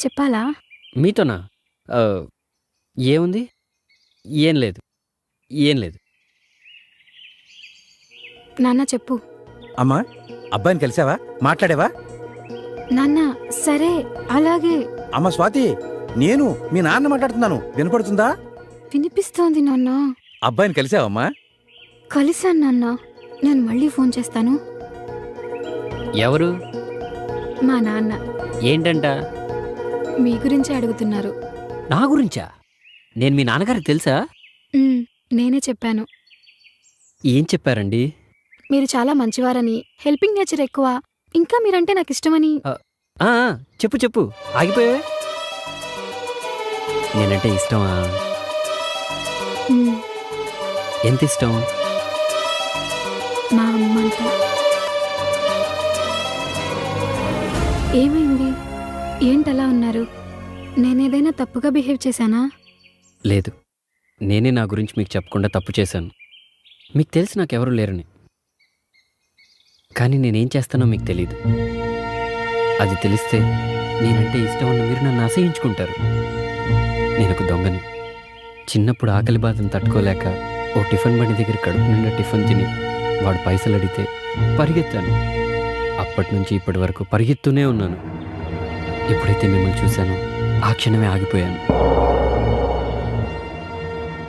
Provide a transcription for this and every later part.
చెప్పాలా? మీతోనా? ఏముంది? ఏం లేదు. ఏం లేదు. నాన్న చెప్పు. అమ్మా, అబ్బాయిని కలిసావా? మాట్లాడావా? నాన్న సరే అలాగే. అమ్మ స్వాతి, నేను మీ నాన్న మాట్లాడుతున్నాను. వినపడుతుందా? వినిపిస్తోంది నాన్న. అబ్బాయిని కలిసావమ్మా? కలిసాను నాన్న. నేను మళ్ళీ ఫోన్ చేస్తాను. ఎవరు? మా నాన్న. ఏంటంట? మీ గురించే అడుగుతున్నారు. నా గురించా? నేను మీ నాన్నగారికి తెలుసా? నేనే చెప్పాను. ఏం చెప్పారండి? మీరు చాలా మంచివారని, హెల్పింగ్ నేచర్ ఎక్కువ, ఇంకా మీరంటే నాకు ఇష్టమని. చెప్పు చెప్పు, ఆగిపోయావే. నేనంటే ఇష్టమా? ఎంత ఇష్టం? మా అమ్మంట. ఏమైంది? ఏంటలా ఉన్నారు? నేనేదైనా తప్పుగా బిహేవ్ చేశానా? లేదు, నేనే నా గురించి మీకు చెప్పకుండా తప్పు చేశాను. మీకు తెలిసి నాకెవరూ లేరని. కానీ నేనేం చేస్తానో మీకు తెలీదు. అది తెలిస్తే నేనంటే ఇష్టం ఉన్న మీరు నన్ను అసహించుకుంటారు. నేను ఒక దొంగని. చిన్నప్పుడు ఆకలి బాధను తట్టుకోలేక ఓ టిఫిన్ బండి దగ్గర కడుపు నిండా టిఫిన్ తిని వాడు పైసలు అడిగితే పరిగెత్తాను. అప్పటి నుంచి ఇప్పటి వరకు పరిగెత్తూనే ఉన్నాను. ఎప్పుడైతే మిమ్మల్ని చూశానో ఆ క్షణమే ఆగిపోయాను.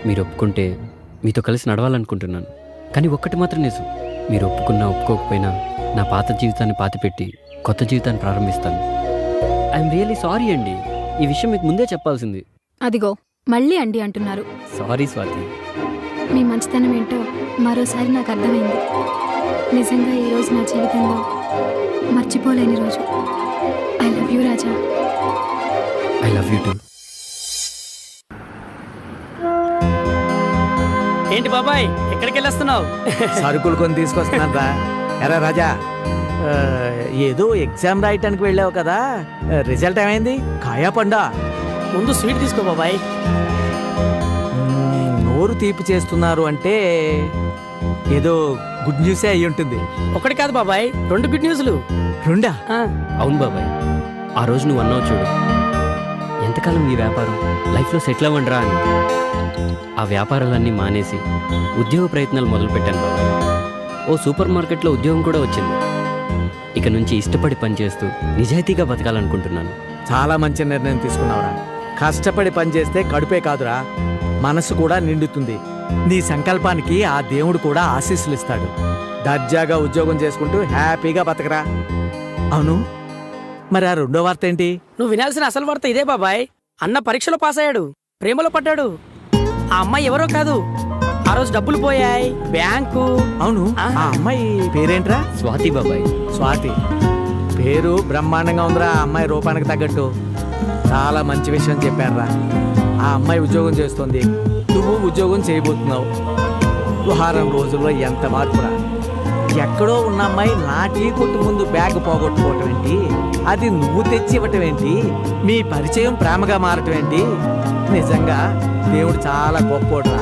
మీరు ఒప్పుకుంటే మీతో కలిసి నడవాలనుకుంటున్నాను. కానీ ఒక్కటి మాత్రం నిజం, మీరు ఒప్పుకున్నా ఒప్పుకోకపోయినా నా పాత జీవితాన్ని పాతిపెట్టి కొత్త జీవితాన్ని ప్రారంభిస్తాను. ఐఎమ్ రియల్లీ సారీ అండి. ఈ విషయం మీకు ముందే చెప్పాల్సింది. అదిగో మళ్ళీ అండి అంటున్నారు. సారీ స్వాతి. మీ మంచితనం ఏంటో మరోసారి నాకు అర్థమైంది. నిజంగా ఈ రోజు నా జీవితంలో మర్చిపోలేని రోజు. I love you Raja. I love you two. ఏంటి బాబాయ్, ఎక్కడికి వెళ్ళొస్తున్నావు? సరుకులు కొని తీసుకొస్తున్నాను రా. ఎరా రాజా, ఏదో ఎగ్జామ్ రాయటానికి వెళ్ళావు కదా, రిజల్ట్ ఏమైంది? కాయా పండా? ముందు స్వీట్ తీసుకో బాబాయ్. నోరు తీపి చేస్తున్నారు అంటే ఏదో గుడ్ న్యూసే అయి ఉంటుంది. ఒకటి కాదు బాబాయ్, 2 గుడ్ న్యూస్లు. రెండా? అవును బాబాయ్, ఆ రోజు నువ్వు అన్నావు చూడు, ఎంతకాలం ఈ వ్యాపారం, లైఫ్లో సెటిల్ అవ్వండిరా అని. ఆ వ్యాపారాలన్నీ మానేసి ఉద్యోగ ప్రయత్నాలు మొదలుపెట్టాను బాబాయ్. ఓ సూపర్ మార్కెట్లో ఉద్యోగం కూడా వచ్చింది. ఇక నుంచి ఇష్టపడి పనిచేస్తూ నిజాయితీగా బతకాలనుకుంటున్నాను. చాలా మంచి నిర్ణయం తీసుకున్నావురా. కష్టపడి పనిచేస్తే కడుపే కాదురా, మనసు కూడా నిండుతుంది. నీ సంకల్పానికి ఆ దేవుడు కూడా ఆశీస్సులు ఇస్తాడు. దర్జాగా ఉద్యోగం చేసుకుంటూ హ్యాపీగా బతకరా. అవును, మరి ఆ రెండో వార్త ఏంటి? నువ్వు వినాల్సిన అసలు వార్త ఇదే బాబాయ్. అన్న పరీక్షలో పాస్ అయ్యాడు, ప్రేమలో పడ్డాడు. ఆ అమ్మాయి ఎవరో కాదు, ఆ రోజు డబ్బులు పోయాయి బ్యాంకు. అవును, ఆ అమ్మాయి పేరేంట్రా? స్వాతి బాబాయ్. స్వాతి పేరు బ్రహ్మాండంగా ఉందిరా. ఆ అమ్మాయి రూపానికి తగ్గట్టు. చాలా మంచి విషయం చెప్పారా. ఆ అమ్మాయి ఉద్యోగం చేస్తుంది, నువ్వు ఉద్యోగం చేయబోతున్నావు. వారం రోజుల్లో ఎంత మార్పురా. ఎక్కడో ఉన్న అమ్మాయి నా టీ కొట్టు ముందు బ్యాగ్ పోగొట్టుకోవటం ఏంటి, అది నువ్వు తెచ్చి ఇవ్వటం ఏంటి, మీ పరిచయం ప్రేమగా మారటం ఏంటి. నిజంగా దేవుడు చాలా గొప్పోడురా.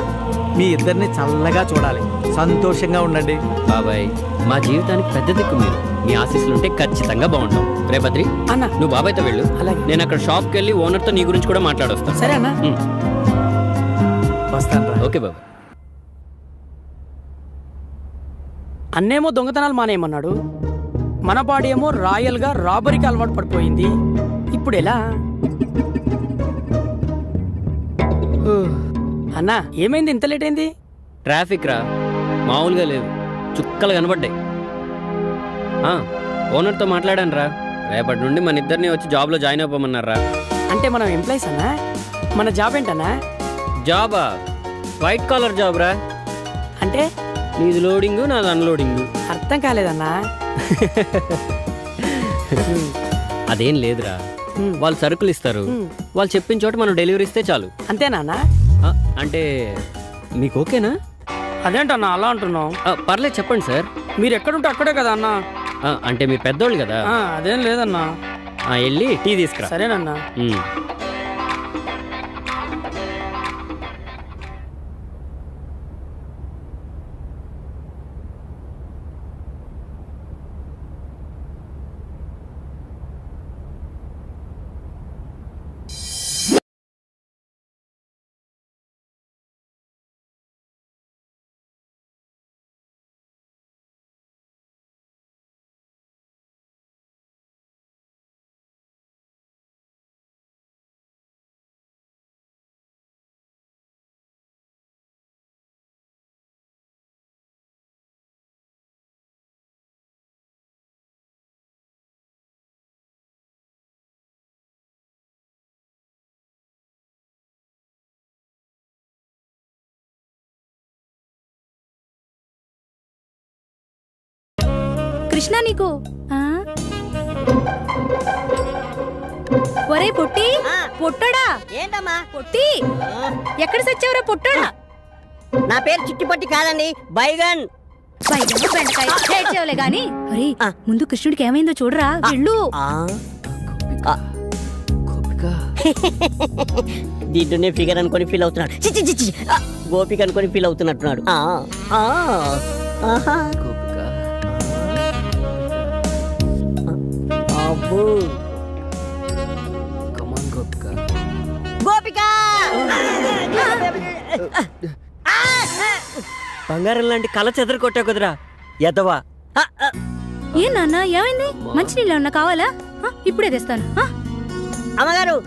మీ ఇద్దరిని చల్లగా చూడాలి, సంతోషంగా ఉండండి. బాబాయ్, మా జీవితానికి పెద్ద దిక్కు మీరు. మీ ఆశీస్సులుంటే ఖచ్చితంగా బాగుంటాం. రే బద్రి అన్న, నువ్వు బాబాయ్తో వెళ్ళు. అలాగే. నేను అక్కడ షాప్కి వెళ్ళి ఓనర్తో నీ గురించి కూడా మాట్లాడొస్తాను. సరే అన్న. వస్తాను రా. ఓకే బాబాయ్. అన్నేమో దొంగతనాలు మానేయమన్నాడు, మన బాడీ ఏమో రాయల్గా రాబరీకి అలవాటు పడిపోయింది. ఇప్పుడు ఎలా? అన్నా, ఏమైంది ఇంత లేట్ అయింది? ట్రాఫిక్ రా, మామూలుగా లేదు, చుక్కలు కనబడ్డాయి. ఓనర్తో మాట్లాడాను రా, రేపటి నుండి మన ఇద్దరిని వచ్చి జాబ్లో జాయిన్ అవ్వమన్నారా. అంటే మనం ఎంప్లాయీస్ అన్నా? మన జాబ్ ఏంటన్నా? జాబా? వైట్ కాలర్ జాబ్ రా. అంటే నీది లోడింగు, నాది అన్లోడింగు. అర్థం కాలేదన్నా. అదేం లేదురా, వాళ్ళు సరుకులు ఇస్తారు, వాళ్ళు చెప్పిన చోట మనం డెలివరీ ఇస్తే చాలు. అంతేనా? అంటే మీకు ఓకేనా? అదేంటన్నా అలా అంటున్నావు? పర్లేదు చెప్పండి సార్. మీరు ఎక్కడుంటే అక్కడే కదా అన్నా. అంటే మీరు పెద్దోళ్ళు కదా. అదేం లేదన్నా. వెళ్ళి టీ తీసుకురా. సరేనన్నా. కృష్ణ నీకు ఒరే పొట్టి పొట్టడా ఏంటమ్మా పొట్టి ఎక్కడ సచ్చావురా పొట్టడా? నా పేరు చిట్టిపట్టి కాదండి, బైగన్. ఏడ్చేవలే గాని ముందు కృష్ణుడికి ఏమైందో చూడరా వెళ్ళు. దీంట్లోనే ఫిగర్ అనుకొని ఫీల్ అవుతున్నాడు. చిచ్చి చిచ్చి గోపిక అనుకొని ఫీల్ అవుతున్నట్టున్నాడు. అబ్బో గోపిక బంగారం లాంటి కళ చెదర కొట్టావు కుదరా ఎదవా. ఏ నాన్న ఏమైంది? మంచినీళ్ళు ఏమన్నా కావాలా? ఇప్పుడే తెస్తాను. అమ్మగారు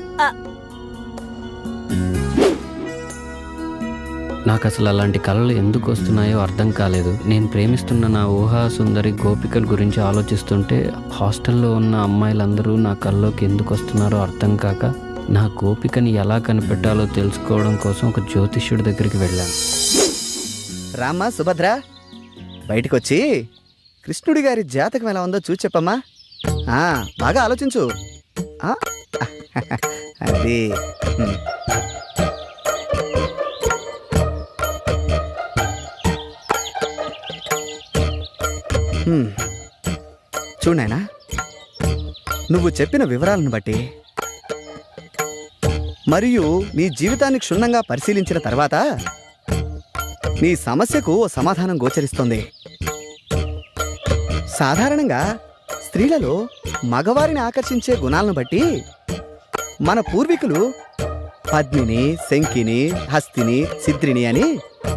నాకు అసలు అలాంటి కళలు ఎందుకు వస్తున్నాయో అర్థం కాలేదు. నేను ప్రేమిస్తున్న నా ఊహా సుందరి గోపికల గురించి ఆలోచిస్తుంటే హాస్టల్లో ఉన్న అమ్మాయిలందరూ నా కళ్ళలోకి ఎందుకు వస్తున్నారో అర్థం కాక నా గోపికని ఎలా కనిపెట్టాలో తెలుసుకోవడం కోసం ఒక జ్యోతిష్యుడి దగ్గరికి వెళ్ళాను. రామ్మా సుభద్ర, బయటకొచ్చి కృష్ణుడి గారి జాతకం ఎలా ఉందో చూసి చెప్పమ్మా. బాగా ఆలోచించు. అది చూడాయనా, నువ్వు చెప్పిన వివరాలను బట్టి మరియు నీ జీవితాన్ని క్షుణ్ణంగా పరిశీలించిన తర్వాత నీ సమస్యకు ఓ సమాధానం గోచరిస్తోంది. సాధారణంగా స్త్రీలలో మగవారిని ఆకర్షించే గుణాలను బట్టి మన పూర్వీకులు పద్మిని, శంకిని, హస్తిని, సిద్రిని అని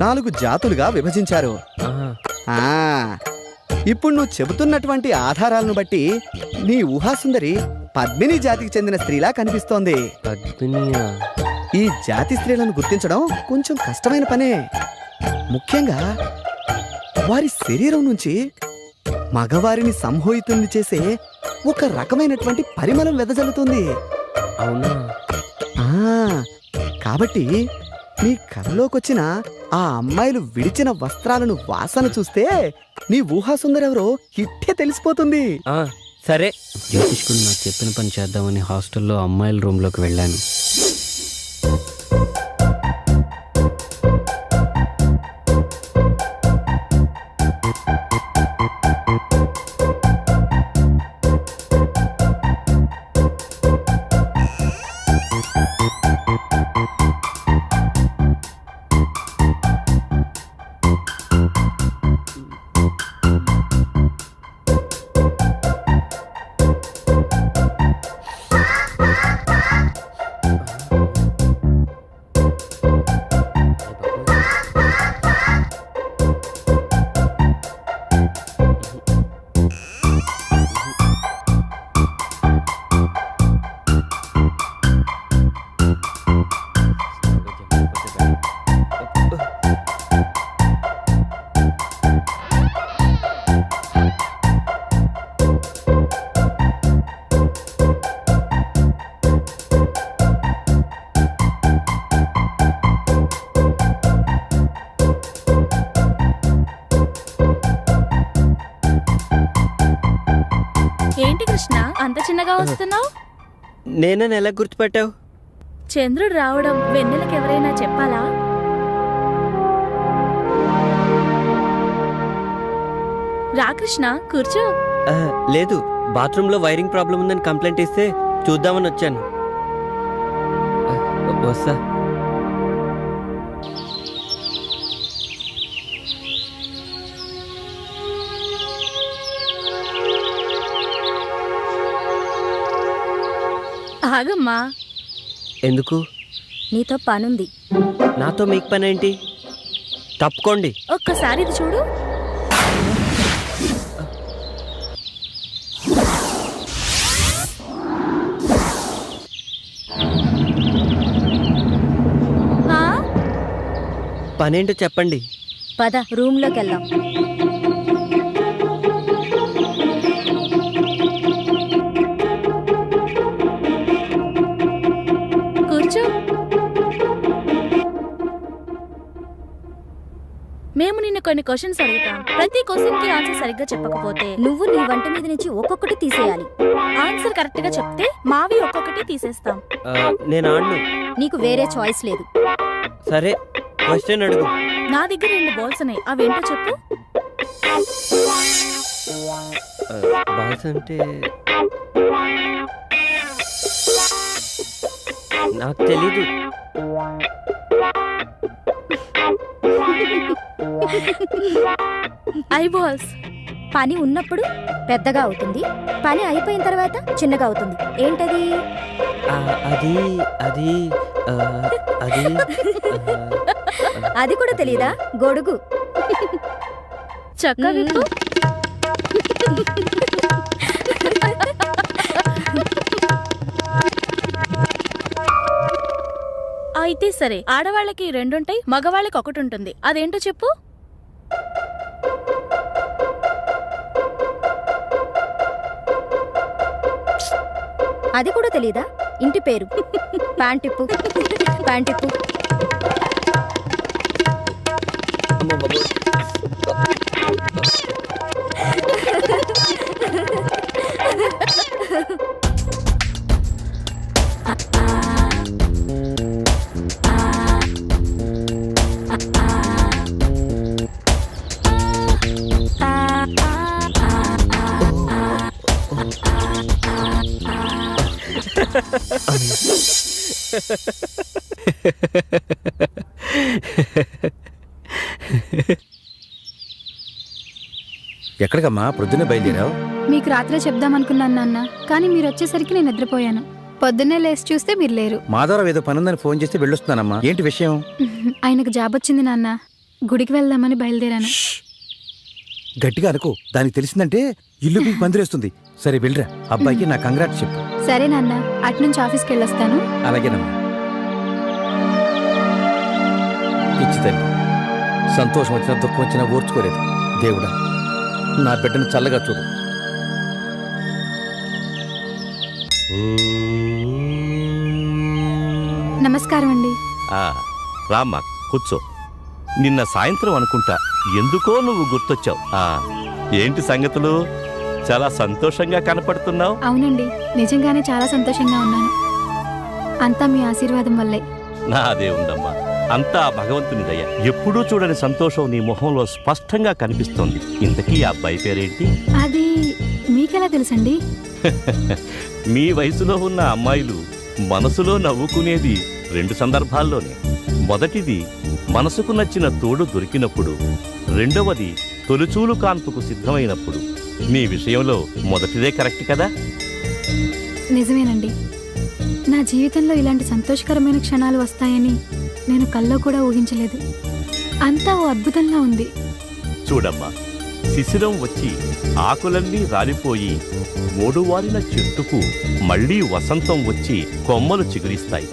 4 జాతులుగా విభజించారు. ఇప్పుడు నువ్వు చెబుతున్నటువంటి ఆధారాలను బట్టి నీ ఊహాసుందరి పద్మిని జాతికి చెందిన స్త్రీలా కనిపిస్తోంది. ఈ జాతి స్త్రీలను గుర్తించడం కొంచెం కష్టమైన పనే. ముఖ్యంగా వారి శరీరం నుంచి మగవారిని సంమోహితుల్ని చేసే ఒక రకమైనటువంటి పరిమళం వెదజల్లుతుంది. అవునా? కాబట్టి నీ కలలోకొచ్చిన ఆ అమ్మాయిలు విడిచిన వస్త్రాలను వాసన చూస్తే నీ ఊహాసుందరెవరో ఇట్టే తెలిసిపోతుంది. సరే. జ్యోతిష్కుడు నాకు చెప్పిన పని చేద్దామని హాస్టల్లో అమ్మాయిల రూమ్లోకి వెళ్ళాను. ఏంటి కృష్ణ అంత చిన్నగా వస్తున్నావు? నేనే ఎలా గుర్తుపట్టావు? చంద్రుడు రావడం వెన్నెలకు ఎవరైనా చెప్పాలా? రా కృష్ణ కూర్చో. లేదు, బాత్రూంలో వైరింగ్ ప్రాబ్లం ఉందని కంప్లైంట్ ఇస్తే చూద్దామని వచ్చాను. వస్తా. ఆగమ్మా. ఎందుకు? నీతో పనుంది. నాతో మీకు పని ఏంటి? తప్పుకోండి. ఒక్కసారి ఇది చూడు. పనేంటో చెప్పండి. పద రూమ్లోకి వెళ్దాం. కూర్చో. మేము నిన్ను కొన్ని క్వశ్చన్స్ అడుగుతాం. ప్రతి క్వశ్చన్ కి ఆన్సర్ సరిగ్గా చెప్పకపోతే నువ్వు నీ వంట మీద నుంచి ఒక్కొక్కటి తీసేయాలి. ఆన్సర్ కరెక్ట్ గా చెప్తే మావి ఒక్కొక్కటి తీసేస్తాం. నేను ఆడను. నీకు వేరే చాయిస్ లేదు. సరే, క్వశ్చన్ అడుగు. నా దగ్గర 2 బాల్స్ ఉన్నాయి, అవేంటో చెప్పు. బాల్స్ అంటే నాకు తెలీదు. I balls. పని ఉన్నప్పుడు పెద్దగా అవుతుంది, పని అయిపోయిన తర్వాత చిన్నగా అవుతుంది. ఏంటది? అది అది అది అది కూడా తెలీదా? గొడుగు. చక్క విప్పు. అయితే సరే, ఆడవాళ్ళకి 2 ఉంటాయి, మగవాళ్ళకి 1 ఉంటుంది. అదేంటో చెప్పు. అది కూడా తెలీదా? ఇంటి పేరు. ప్యాంటిప్పు. ప్యాంటిప్పు. ఎక్కడికమ్మా పొద్దున్నే బయలుదేరావు? మీకు రాత్రే చెప్దామనుకున్నాను నాన్న, కానీ మీరు వచ్చేసరికి నేను నిద్రపోయాను. పొద్దున్నే లేచి చూస్తే మీరు లేరు. మాధవరావు ఏదో పనుందని ఫోన్ చేస్తే వెళ్ళొస్తున్నానమ్మా. ఏంటి విషయం? ఆయనకు జాబ్ వచ్చింది నాన్న, గుడికి వెళ్దామని బయలుదేరాను. గట్టిగా అనుకో, దానికి తెలిసిందంటే ఇల్లు పీకి పందిరేస్తుంది. సరే వెళ్ళరా, అబ్బాయికి నా కంగ్రాట్స్ చెప్పు. సరే నాన్న, అట్నుంచి ఆఫీస్కి వెళ్ళొస్తాను. అలాగేనమ్మా. పిచ్చి తల్లి, సంతోషం వచ్చినా దుఃఖం వచ్చినా ఓర్చుకోలేదు. దేవుడా, నా బిడ్డను చల్లగా చూడు. నమస్కారం అండి. రామ్మా, కూర్చో. నిన్న సాయంత్రం అనుకుంటా ఎందుకో నువ్వు గుర్తొచ్చావు. ఏంటి సంగతులు? చాలా సంతోషంగా కనపడుతున్నావు. అవునండి, నిజంగానే చాలా సంతోషంగా ఉన్నాను. అంతా మీ ఆశీర్వాదం వల్లే. నాదే ఉందమ్మా, అంతా భగవంతుని దయ. ఎప్పుడూ చూడని సంతోషం నీ మొహంలో స్పష్టంగా కనిపిస్తోంది. ఇంతకీ ఆ అబ్బాయి పేరేంటి? అది మీకెలా తెలుసండి? మీ వయసులో ఉన్న అమ్మాయిలు మనసులో నవ్వుకునేది 2 సందర్భాల్లోనే. మొదటిది మనసుకు నచ్చిన తోడు దొరికినప్పుడు, రెండవది తొలిచూలు కాన్పుకు సిద్ధమైనప్పుడు. మీ విషయంలో మొదటిదే కరెక్ట్ కదా? నిజమేనండి. నా జీవితంలో ఇలాంటి సంతోషకరమైన క్షణాలు వస్తాయని నేను కల్లో కూడా ఊహించలేదు. అంతా ఓ అద్భుతంగా ఉంది. చూడమ్మా, శిశిరం వచ్చి ఆకులన్నీ రాలిపోయి మూడువారిన చెట్టుకు మళ్లీ వసంతం వచ్చి కొమ్మలు చిగురిస్తాయి.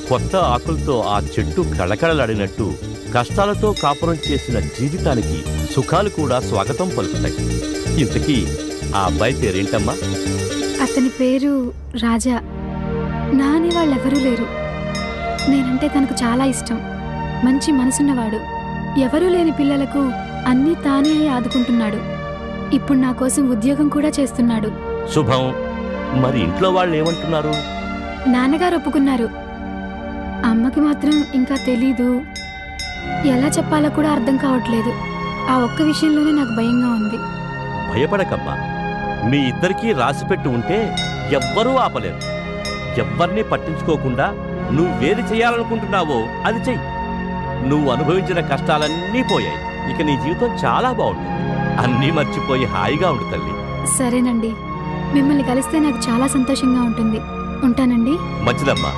కొత్త ఆకులతో ఆ చెట్టు కళకళలాడినట్టు కష్టాలతో కాపురం చేసిన జీవితానికి సుఖాలు కూడా స్వాగతం పలుకుతాయి. ఇంతకీ ఆ అబ్బాయి పేరేంటమ్మా? అతని పేరు రాజా. నా అని వాళ్ళెవరూ లేరు. నేనంటే తనకు చాలా ఇష్టం. మంచి మనసున్నవాడు. ఎవరూ లేని పిల్లలకు అన్నీ తానే ఆదుకుంటున్నాడు. ఇప్పుడు నా కోసం ఉద్యోగం కూడా చేస్తున్నాడు. శుభం. మరి ఇంట్లో వాళ్ళు ఏమంటున్నారు? నాన్నగారు ఒప్పుకున్నారు. అమ్మకి మాత్రం ఇంకా తెలీదు. ఎలా చెప్పాలో కూడా అర్థం కావట్లేదు. ఆ ఒక్క విషయంలోనే నాకు భయంగా ఉంది. భయపడకమ్మా, మీ ఇద్దరికీ రాసిపెట్టి ఉంటే ఎవ్వరూ ఆపలేరు. ఎవ్వరినీ పట్టించుకోకుండా నువ్వేది చేయాలనుకుంటున్నావో అది చెయ్యి. నువ్వు అనుభవించిన కష్టాలన్నీ పోయాయి. ఇక నీ జీవితం చాలా బాగుంటుంది. అన్నీ మర్చిపోయి హాయిగా ఉండు తల్లి. సరేనండి, మిమ్మల్ని కలిస్తే నాకు చాలా సంతోషంగా ఉంటుంది. ఉంటానండి. మంచిదమ్మా.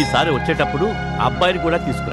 ఈసారి వచ్చేటప్పుడు అబ్బాయిని కూడా తీసుకురా.